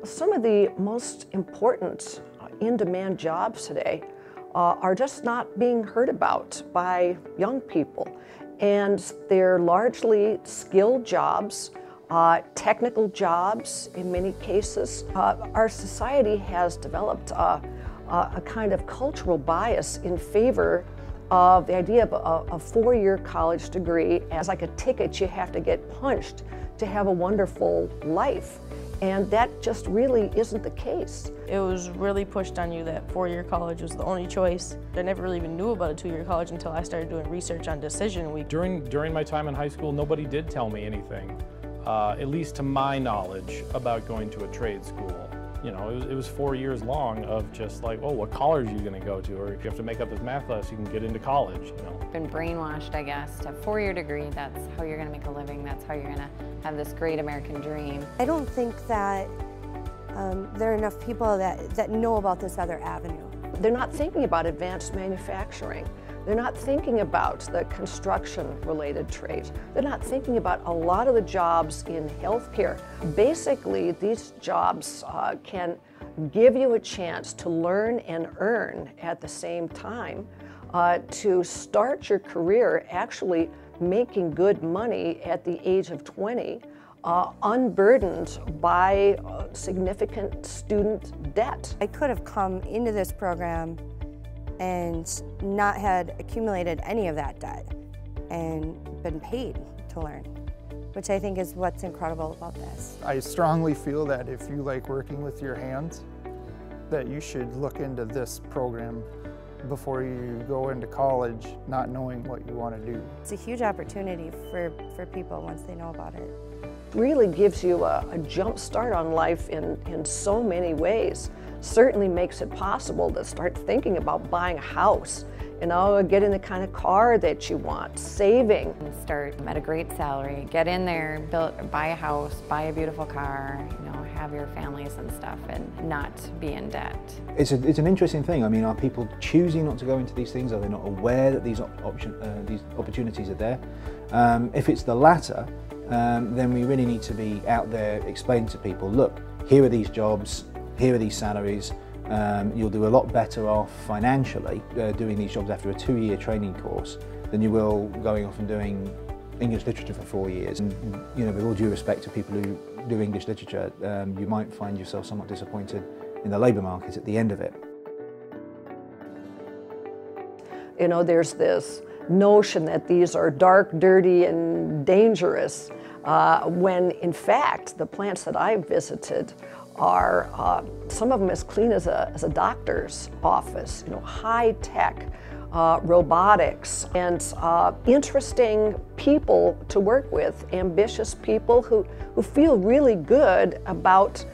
Some of the most important in-demand jobs today are just not being heard about by young people. And they're largely skilled jobs, technical jobs in many cases. Our society has developed a kind of cultural bias in favor of the idea of a four-year college degree as like a ticket you have to get punched to have a wonderful life. And that just really isn't the case. It was really pushed on you that four-year college was the only choice. I never really even knew about a two-year college until I started doing research on decision week. During my time in high school, nobody did tell me anything, at least to my knowledge, about going to a trade school. You know, it was 4 years long of just like, oh, what college are you going to go to? Or if you have to make up this math class, you can get into college, you know. Been brainwashed, I guess, to a four-year degree, that's how you're going to make a living, that's how you're going to have this great American dream. I don't think that there are enough people that know about this other avenue. They're not thinking about advanced manufacturing. They're not thinking about the construction-related trades. They're not thinking about a lot of the jobs in healthcare. Basically, these jobs can give you a chance to learn and earn at the same time, to start your career actually making good money at the age of 20, unburdened by significant student debt. I could have come into this program and not had accumulated any of that debt and been paid to learn, which I think is what's incredible about this. I strongly feel that if you like working with your hands, that you should look into this program before you go into college not knowing what you want to do. It's a huge opportunity for people once they know about it. Really gives you a jump start on life in so many ways. Certainly makes it possible to start thinking about buying a house, you know, getting the kind of car that you want, saving. Start at a great salary, get in there, buy a house, buy a beautiful car, you know, have your families and stuff, and not be in debt. It's an interesting thing. I mean, are people choosing not to go into these things? Are they not aware that these opportunities are there? If it's the latter, then we really need to be out there explaining to people, look, here are these jobs, here are these salaries. You'll do a lot better off financially doing these jobs after a 2-year training course than you will going off and doing English literature for 4 years. And you know, with all due respect to people who do English literature, you might find yourself somewhat disappointed in the labour market at the end of it. You know, there's this notion that these are dark, dirty, and dangerous, when in fact the plants that I've visited are some of them as clean as a doctor's office, you know, high tech, robotics, and interesting people to work with, ambitious people who feel really good about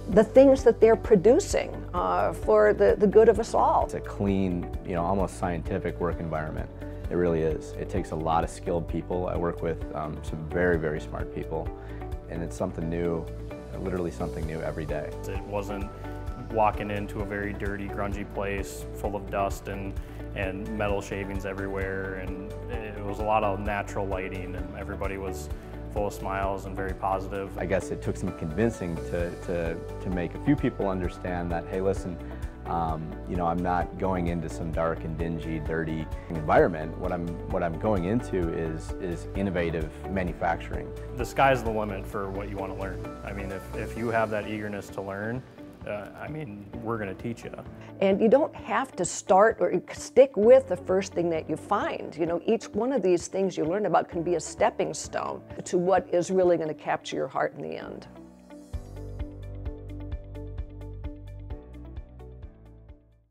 the things that they're producing for the good of us all. It's a clean, you know, almost scientific work environment. It really is. It takes a lot of skilled people. I work with some very, very smart people, and it's something new, literally something new every day. It wasn't walking into a very dirty, grungy place full of dust and metal shavings everywhere, and it was a lot of natural lighting, and everybody was full of smiles and very positive. I guess it took some convincing to make a few people understand that, hey, listen, you know, I'm not going into some dark and dingy, dirty environment. What I'm going into is innovative manufacturing. The sky's the limit for what you want to learn. I mean, if you have that eagerness to learn, I mean, we're going to teach you. And you don't have to start or stick with the first thing that you find. You know, each one of these things you learn about can be a stepping stone to what is really going to capture your heart in the end.